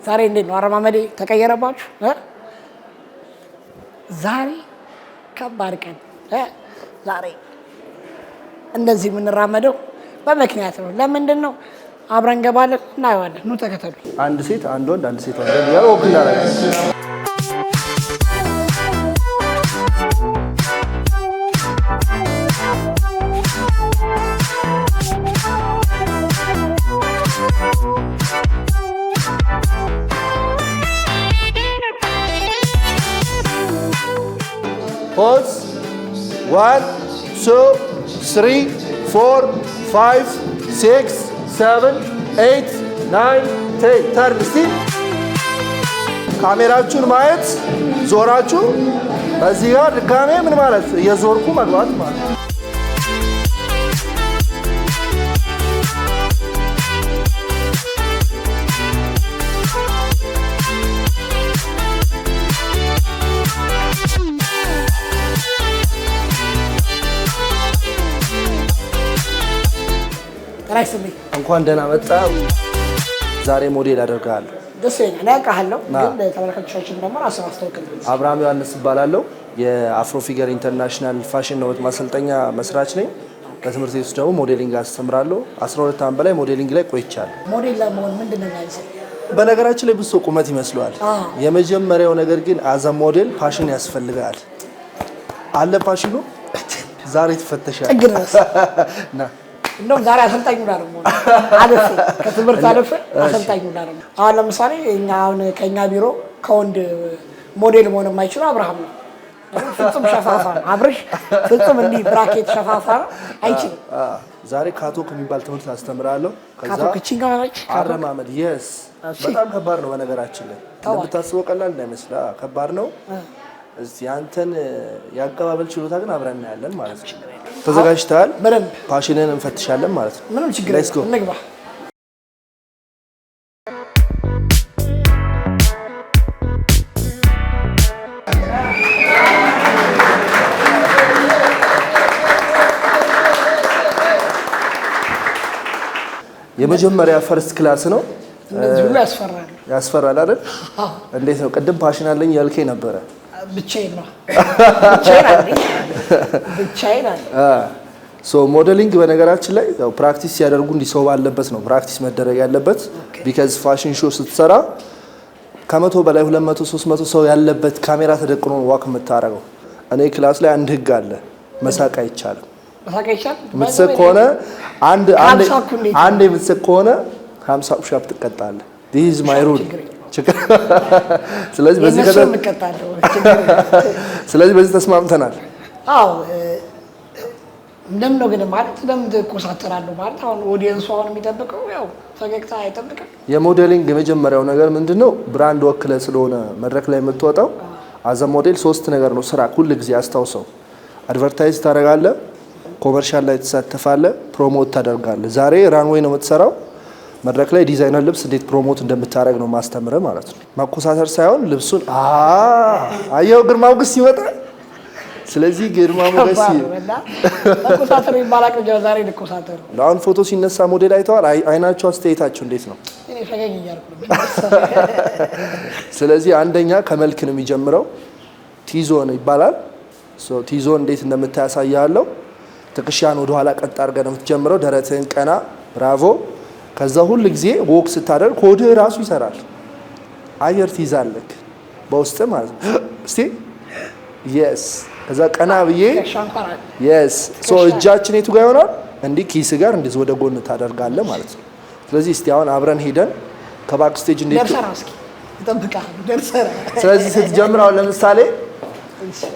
ዛሬ እንዴት ነው አረማመዴ ተቀየረባችሁ? ዛሬ ከባድ ቀን ዛሬ እንደዚህ የምንራመደው በምክንያት ነው። ለምንድን ነው? አብረን ገባለን እናየዋለን። ኑ ተከተሉ። አንድ ሴት አንድ ወንድ አንድ ሴት ወንድ ያው ወክ እናደርጋለን። Pause. 1, 2, 3, 4, 5, 6, 7, 8, 9, 10. Turn still. ካሜራችሁን ማየት ዞራችሁ በዚህ ጋር ድጋሜ ምን ማለት የዞርኩ መግባት ማለት ነው። እንኳን ደህና መጣ። ዛሬ ሞዴል አደርጋለሁ። ደስ ይላል። ያውቃለሁ ግን ተመልካቾቻችን ደግሞ አስተዋውቀን። አብርሃም ዮሐንስ እባላለሁ። የአፍሮ ፊገር ኢንተርናሽናል ፋሽን ነው ማሰልጠኛ መስራች ነኝ። በትምህርት ቤት ውስጥ ደግሞ ሞዴሊንግ አስተምራለሁ። 12 ዓመት በላይ ሞዴሊንግ ላይ ቆይቻለሁ። ሞዴል ለመሆን ምንድነው ያንሰው? በነገራችን ላይ ብዙ ቁመት ይመስለዋል። የመጀመሪያው ነገር ግን አዘ ሞዴል ፓሽን ያስፈልጋል። አለ ፓሽኑ ዛሬ ተፈተሻል። ና እንደውም ዛሬ አሰልጣኙ ጋር ነው አለፈ ከትምህርት አለፈ አሰልጣኙ ጋር ነው። አሁን ለምሳሌ እኛ አሁን ከኛ ቢሮ ከወንድ ሞዴል መሆን የማይችለው አብርሃም ነው። ፍጹም ሸፋፋ ነው። አብርሽ ፍጹም እንዲህ ብራኬት ሸፋፋ ነው አይችልም። ዛሬ ካቶክ የሚባል ትምህርት አስተምራለሁ። ካቶክ ቺንጋማች አረማመድ የስ በጣም ከባድ ነው። በነገራችን ላይ እንደምታስበው ቀላል እንዳይመስል ከባድ ነው። እስቲ አንተን ያቀባበል ችሎታ ግን አብረን እናያለን ማለት ነው። ተዘጋጅተሃል? በደንብ ፓሽንን እንፈትሻለን ማለት ነው። ምንም ችግር የለም። እንግባ። የመጀመሪያ ፈርስት ክላስ ነው። እንደዚህ ሁሉ ያስፈራል። ያስፈራል አይደል? እንዴት ነው? ቅድም ፓሽን አለኝ ያልከኝ ነበረ። ብቻዬን ነው ብቻዬን አለ። ሞዴሊንግ በነገራችን ላይ ያው ፕራክቲስ ሲያደርጉ እንዲህ ሰው ባለበት ነው ፕራክቲስ መደረግ ያለበት። ቢካዝ ፋሽን ሾው ስትሰራ ከ100 በላይ 200 300 ሰው ያለበት ካሜራ ተደቅኖ ዋክ የምታረገው። እኔ ክላስ ላይ አንድ ህግ አለ፣ መሳቅ አይቻልም። መሳቅ አይቻልም። ምትስቅ ከሆነ አንድ የምትስቅ ከሆነ 50 ፑሽ አፕ ትቀጣለህ። this is my rule። ስለዚህ በዚህ ተስማምተናል። አዎ እንደምን ነው ግን ማለት ለምን ተቆሳተራለሁ ማለት አሁን ኦዲየንሱ አሁን የሚጠብቀው ያው ፈገግታ አይጠብቅም። የሞዴሊንግ የመጀመሪያው ነገር ምንድነው? ብራንድ ወክለ ስለሆነ መድረክ ላይ የምትወጣው አዘ ሞዴል 3 ነገር ነው ስራ ሁሉ ጊዜ አስታውሰው። አድቨርታይዝ ታደርጋለህ፣ ኮመርሻል ላይ ተሳተፋለህ፣ ፕሮሞት ታደርጋለህ። ዛሬ ራንዌይ ነው የምትሰራው። መድረክ ላይ ዲዛይነር ልብስ እንዴት ፕሮሞት እንደምታደርግ ነው ማስተምረ ማለት ነው። ማኮሳተር ሳይሆን ልብሱን አየው ግርማ ሞገስ ሲወጣ። ስለዚህ ግርማ ሞገስ ተቆሳተር ይባላል። ዛሬ ልቆሳተር አሁን ፎቶ ሲነሳ ሞዴል አይተዋል። አይናቸው አስተያየታቸው እንዴት ነው? እኔ ፈገግ እያልኩ ነው። ስለዚህ አንደኛ ከመልክ ነው የሚጀምረው። ቲዞን ይባላል። ቲዞን እንዴት እንደምታሳያለው ትከሻን ወደ ኋላ ቀጥ አድርገህ ነው የምትጀምረው። ደረትህን ቀና። ብራቮ። ከዛ ሁሉ ጊዜ ወክ ስታደርግ ሆድህ ራሱ ይሰራል። አየር ትይዛለህ በውስጥ ማለት ነው። እስቲ yes ከዛ ቀና ብዬ yes እጃችን የቱ ጋር ይሆናል? እንዲህ ኪስ ጋር እንደዚህ ወደ ጎን ታደርጋለህ ማለት ነው። ስለዚህ እስቲ አሁን አብረን ሄደን ከባክ ስቴጅ እንዴት ደርሰራስኪ ተጠብቃለህ ደርሰራ። ስለዚህ ስትጀምር አሁን ለምሳሌ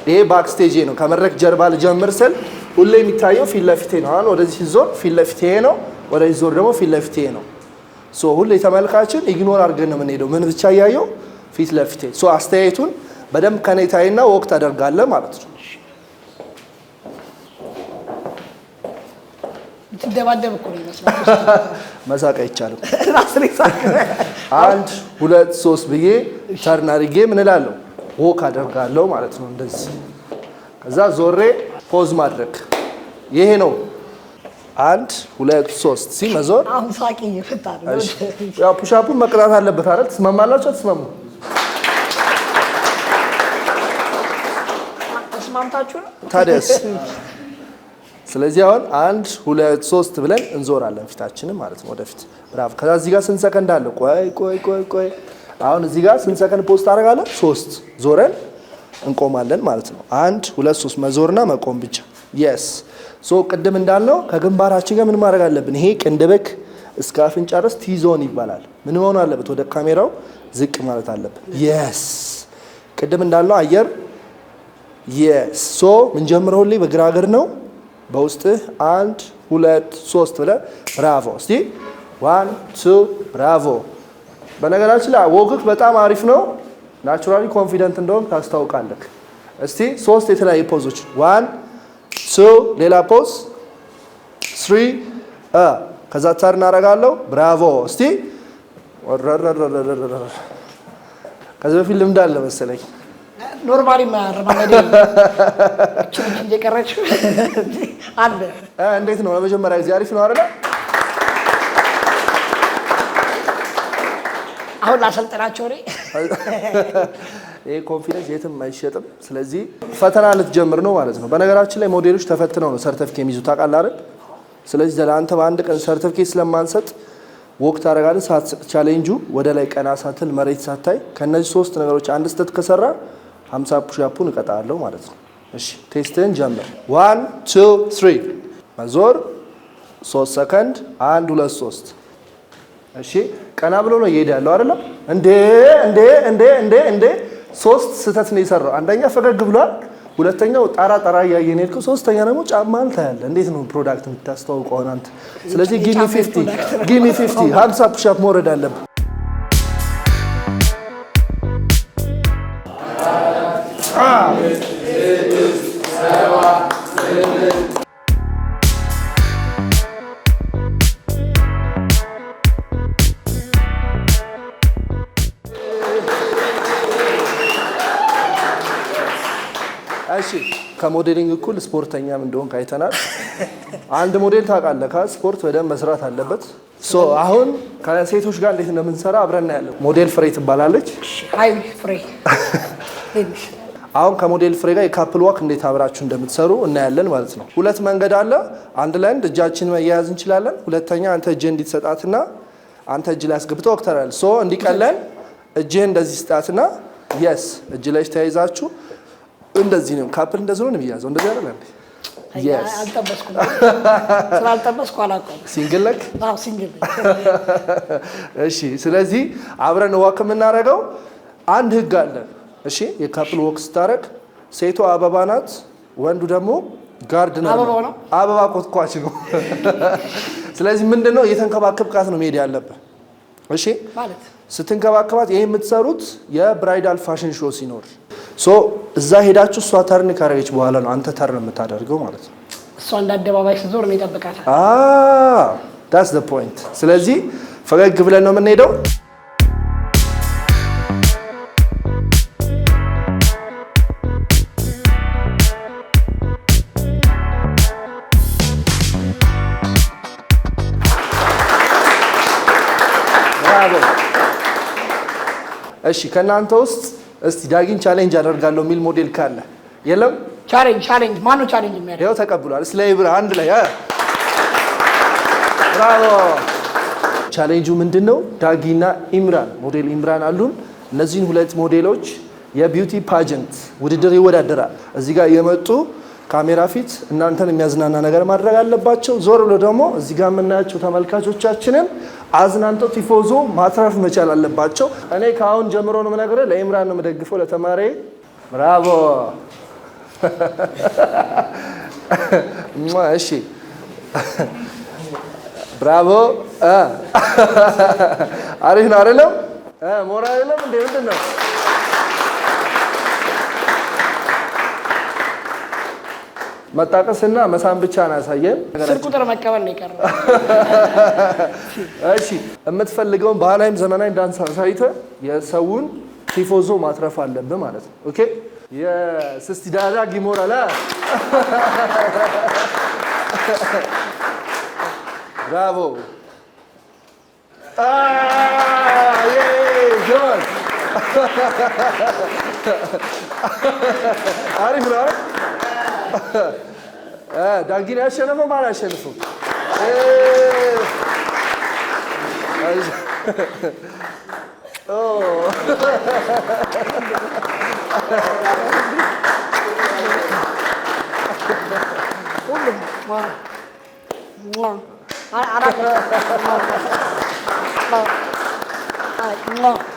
ይሄ ባክ ስቴጅ ነው። ከመድረክ ጀርባ ልጀምር ስል ሁሌ የሚታየው ፊት ለፊቴ ነው። አሁን ወደዚህ ዞር ፊት ለፊቴ ነው፣ ወደዚህ ዞር ደግሞ ፊት ለፊቴ ነው። ሁሌ ተመልካችን ኢግኖር አድርገን ነው የምንሄደው። ምን ብቻ እያየው ፊት ለፊቴ። አስተያየቱን በደንብ ከኔታይና ወቅት አደርጋለህ ማለት ነው። ትደባደብ እኮ ነው ይመስላል። መሳቅ አይቻልም። 1 2 3 ብዬ ተርን አድርጌ ምን እላለሁ ወክ አደርጋለሁ ማለት ነው። እንደዚህ ከዛ ዞሬ ፖዝ ማድረግ ይሄ ነው። 1 2 3 ሲ መዞር። አሁን ሳቂ ይፈታል። እሺ ያው ፑሻፑን መቅጣት አለበት አይደል? ትስማማላችሁ? አትስማሙ? ተስማምታችሁ ነው ታዲያስ? ስለዚህ አሁን 1 2 3 ብለን እንዞራለን ፊታችንን ማለት ነው ወደፊት። ብራቭ። ከዛ እዚህ ጋር ስንት ሰከንድ አለ? ቆይ አሁን እዚህ ጋር ስንት ሰከንድ ፖስት አደርጋለሁ? 3 ዞረን እንቆማለን ማለት ነው። 1 2 3 መዞርና መቆም ብቻ። የስ ሶ ቅድም እንዳልነው ከግንባራችን ጋር ምን ማድረግ አለብን? ይሄ ቅንድብክ እስከ አፍንጫ ድረስ ቲዞን ይባላል። ምን መሆን አለበት? ወደ ካሜራው ዝቅ ማለት አለበት። የስ ቅድም እንዳልነው አየር የስ ሶ ምን ጀምረው ሁሌ በግራ እግር ነው። በውስጥህ 1 2 3 ብለህ ብራቮ። እስቲ 1 2 ብራቮ። በነገራችን ላይ ወግክ በጣም አሪፍ ነው። ናቹራሊ ኮንፊደንት እንደሆን ታስታውቃለህ። እስቲ 3 የተለያዩ ፖዞች 1 2 ሌላ ፖዝ 3 ከዛ ታር እናደርጋለሁ። ብራቮ። እስቲ ከዚህ በፊት ልምድ አለ መሰለኝ። ኖርማሊ ማረማመድ እቺ እየቀረች አለ። እንዴት ነው? ለመጀመሪያ ጊዜ አሪፍ ነው አይደል? አሁን ላሰልጥናቸው ነው። ይሄ ኮንፊደንስ የትም አይሸጥም። ስለዚህ ፈተና ልትጀምር ነው ማለት ነው። በነገራችን ላይ ሞዴሎች ተፈትነው ነው ሰርቲፊኬት የሚይዙት ታውቃለህ አይደል? ስለዚህ ለአንተ በአንድ ቀን ሰርቲፊኬት ስለማንሰጥ ወቅት አደርጋለሁ። ቻሌንጁ ወደ ላይ ቀና ሳትል መሬት ሳታይ ከነዚህ 3 ነገሮች አንድ ስህተት ከሰራ 50 ፑሽ-አፑን እቀጣለሁ ማለት ነው። እሺ ቴስትህን ጀምር። 1 2 3 መዞር 3 ሰከንድ 1 2 3 እሺ ቀና ብሎ ነው እየሄደ ያለው አይደለም እንዴ 3 ስህተት ነው የሰራው። አንደኛ ፈገግ ብሏል፣ ሁለተኛው ጣራ እያየን ሄድከው፣ ሶስተኛ ደግሞ ጫማን ታያለህ። እንዴት ነው ፕሮዳክት የምታስተዋውቀው አንተ? ስለዚህ ጊቭ ሚ 50 50 ፑሽ-አፕ መውረድ አለብህ። እሺ ከሞዴሊንግ እኩል ስፖርተኛም እንደሆንክ አይተናል። አንድ ሞዴል ታውቃለህ፣ ስፖርት በደንብ መስራት አለበት። ሶ አሁን ከሴቶች ጋር እንዴት እንደምንሰራ አብረን እናያለን። ሞዴል ፍሬ ትባላለች። አይ ፍሬ አሁን ከሞዴል ፍሬ ጋር የካፕል ዋክ እንዴት አብራችሁ እንደምትሰሩ እናያለን ማለት ነው። 2 መንገድ አለ። አንድ ላይ እጃችን መያያዝ እንችላለን። ሁለተኛ አንተ እጅ እንዲትሰጣትና አንተ እጅ ላይ አስገብተው ወክተራል። ሶ እንዲቀለን እጅህ እንደዚህ ስጣትና የስ እጅ ላይ ተያይዛችሁ እንደዚህ ነው። ካፕል እንደዚህ ነው የሚያዘው። እንደዚህ አይደል እንዴ? የስ አልጠበስኩም። ስላልጠበስኩ አላውቀውም። ሲንግል ለክ? አዎ ሲንግል። እሺ ስለዚህ አብረን ዋክ የምናደርገው አንድ ህግ አለ። እሺ የካፕል ወክ ስታረግ ሴቷ አበባ ናት፣ ወንዱ ደግሞ ጋርድነር ነው። አበባ ኮትኳች ነው። ስለዚህ ምንድነው እየተንከባከብካት ነው መሄድ ያለብህ። እሺ ማለት ስትንከባከባት ይሄ የምትሰሩት የብራይዳል ፋሽን ሾው ሲኖር ሶ እዛ ሄዳችሁ እሷ ተርን ካረገች በኋላ ነው አንተ ተርን የምታደርገው ማለት ነው። እሷ እንደ አደባባይ ስትዞር ነው ይጠብቃታል። that's the point። ስለዚህ ፈገግ ብለን ነው የምንሄደው። እሺ ከናንተ ውስጥ እስቲ ዳጊን ቻሌንጅ አደርጋለሁ የሚል ሞዴል ካለ የለም? ቻሌንጅ ማን ነው ቻሌንጅ የሚያደርገው? ያው ተቀብሏል። ስለይብራ አንድ ላይ ብራቮ። ቻሌንጁ ምንድነው? ዳጊና ኢምራን ሞዴል ኢምራን አሉን። እነዚህን 2 ሞዴሎች የቢዩቲ ፓጀንት ውድድር ይወዳደራል። እዚህ ጋር የመጡ ካሜራ ፊት እናንተን የሚያዝናና ነገር ማድረግ አለባቸው። ዞር ብሎ ደግሞ እዚህ ጋር የምናያቸው ተመልካቾቻችንን አዝናንተው ቲፎዞ ማትረፍ መቻል አለባቸው። እኔ ከአሁን ጀምሮ ነው የምነግርህ፣ ለኢምራን ነው የምደግፈው ለተማሪ። ብራቮ። እሺ ብራቮ። አሪፍ ነው አይደለም? ሞራል የለም እንዴ? ምንድን ነው? መጣቀስና መሳም ብቻ ነው ያሳየን። ስር ቁጥር መቀበል ነው የቀረው። እሺ የምትፈልገውን ባህላዊም ዘመናዊ ዳንስ አሳይተህ የሰውን ቲፎዞ ማትረፍ አለብህ ማለት ነው። ኦኬ የስስቲ ዳዳ ጊሞራላ ብራቮ። ግድ አሪፍ ነው። ዳጊን ያሸነፈው ማን ያሸንፈው?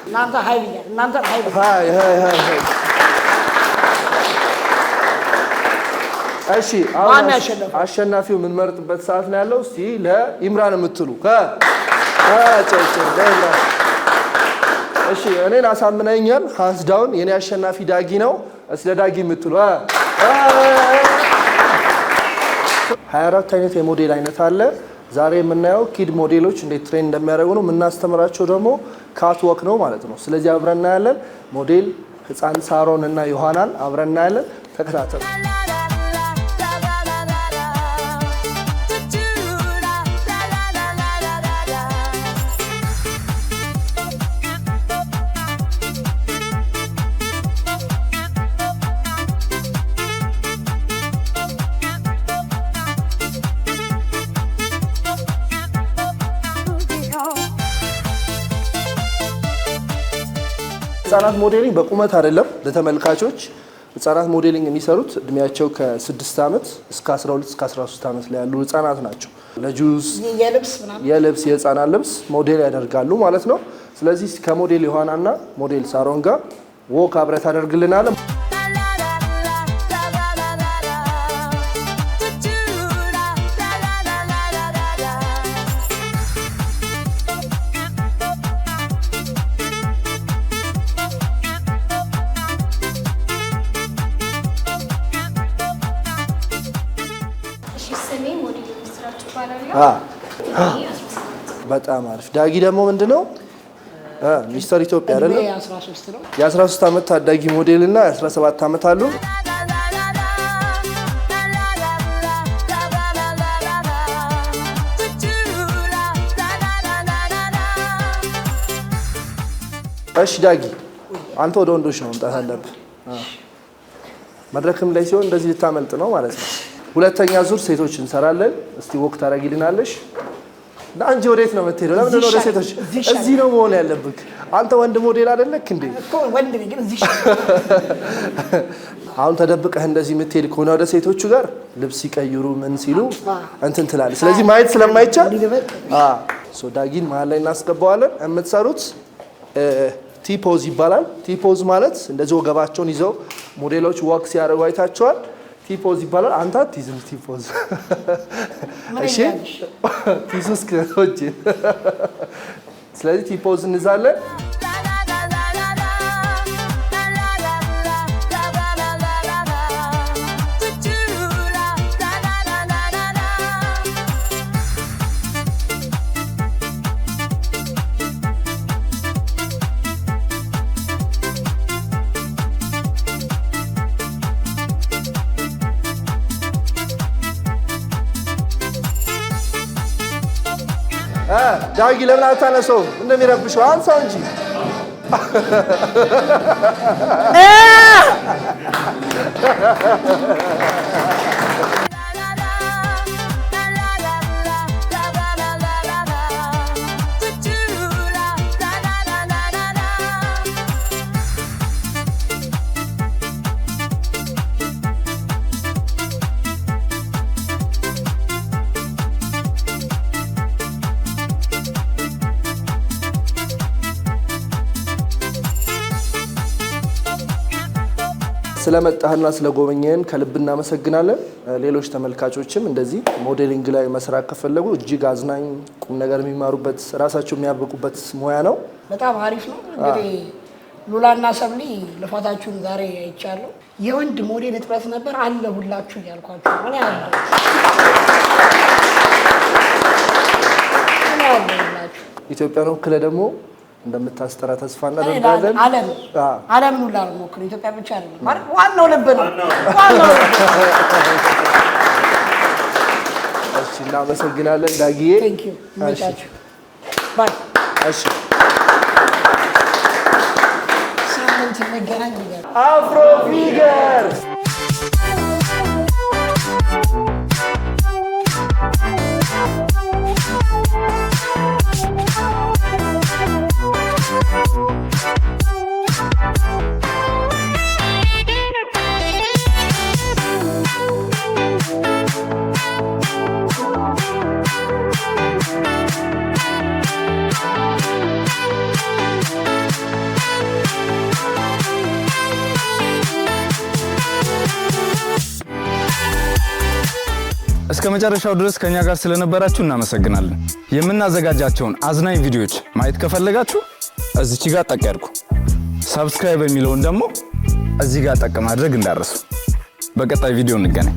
እናንተ ሀይ ብያለሁ። እናንተ ሀይ እሺ፣ አሁን አሸናፊው የምንመርጥበት ሰዓት ነው ያለው። እስቲ ለኢምራን የምትሉ እሺ፣ እኔን አሳምነኛል። ሃንስ ዳውን የኔ አሸናፊ ዳጊ ነው። እስቲ ለዳጊ የምትሉ 24 አይነት የሞዴል አይነት አለ። ዛሬ የምናየው ኪድ ሞዴሎች እንዴት ትሬን እንደሚያደርጉ ነው። የምናስተምራቸው ደግሞ ካትወክ ነው ማለት ነው። ስለዚህ አብረን እናያለን። ሞዴል ህፃን ሳሮን እና ዮሐናን አብረን እናያለን። ተከታተሉ። ህጻናት ሞዴሊንግ በቁመት አይደለም ለተመልካቾች። ህጻናት ሞዴሊንግ የሚሰሩት እድሜያቸው ከ6 ዓመት እስከ 12 እስከ 13 ዓመት ላይ ያሉ ህጻናት ናቸው። ለጁስ የልብስ የህጻናት ልብስ ሞዴል ያደርጋሉ ማለት ነው። ስለዚህ ከሞዴል ዮሐናና ሞዴል ሳሮን ጋር ወክ አብረት አደርግልናል። በጣም አሪፍ። ዳጊ ደግሞ ምንድነው? ሚስተር ኢትዮጵያ አይደለም? የ13 ዓመት ታዳጊ ሞዴል እና የ17 ዓመት አሉ። እሺ ዳጊ፣ አንተ ወደ ወንዶች ነው መምጣት አለብህ። መድረክም ላይ ሲሆን እንደዚህ ልታመልጥ ነው ማለት ነው። ሁለተኛ ዙር ሴቶች እንሰራለን። እስቲ ወክ ታረጊልናለሽ። አንቺ ወዴት ነው የምትሄደው? ለምን ነው ወደ ሴቶች? እዚህ ነው መሆን ያለብህ። አንተ ወንድ ሞዴል አይደለክ እንዴ? ወንድ ነኝ ግን እዚህ አሁን ተደብቀህ እንደዚህ የምትሄድ ከሆነ ወደ ሴቶቹ ጋር ልብስ ሲቀይሩ ምን ሲሉ እንትን ትላለህ። ስለዚህ ማየት ስለማይቻል ዳጊን መሀል ላይ እናስገባዋለን። የምትሰሩት ቲፖዝ ይባላል። ቲፖዝ ማለት እንደዚህ ወገባቸውን ይዘው ሞዴሎች ወክ ሲያደርጉ አይታቸዋል። ቲፖዝ ይባላል። አንተ አትይዝም ቲፖዝ። እሺ ቲሱስ ከሆጂ ስለዚህ ቲፖዝ እንዛለን። ዳጊ ለምን አታነሰው? እንደሚረብሸው አንሳው እንጂ። ስለመጣህና ስለጎበኘን ከልብ እናመሰግናለን። ሌሎች ተመልካቾችም እንደዚህ ሞዴሊንግ ላይ መስራት ከፈለጉ እጅግ አዝናኝ ቁም ነገር የሚማሩበት ራሳቸው የሚያበቁበት ሙያ ነው። በጣም አሪፍ ነው። እንግዲህ ሉላና ሰብሊ ልፋታችሁን ዛሬ አይቻለሁ። የወንድ ሞዴል እጥረት ነበር አለ ሁላችሁ እያልኳችሁ ምን ያለ ኢትዮጵያን ወክለህ ደግሞ እንደምታስጠራ ተስፋ እናደርጋለን። ዓለምን ሁላ ነው ሞክረው። ኢትዮጵያ ብቻ አይደለም ማለት ዋናው ልብ ነው። ዋናው እሺ እናመሰግናለን ዳጊዬ። ቴንክ ዩ መቻችሁ ባይ። እሺ ሳምንት እንገናኝ። አፍሮ ፊገር እስከ መጨረሻው ድረስ ከኛ ጋር ስለነበራችሁ እናመሰግናለን። የምናዘጋጃቸውን አዝናኝ ቪዲዮዎች ማየት ከፈለጋችሁ እዚች ጋር ጠቅ ያድርጉ። ሰብስክራይብ የሚለውን ደግሞ እዚህ ጋር ጠቅ ማድረግ እንዳትረሱ። በቀጣይ ቪዲዮ እንገናኝ።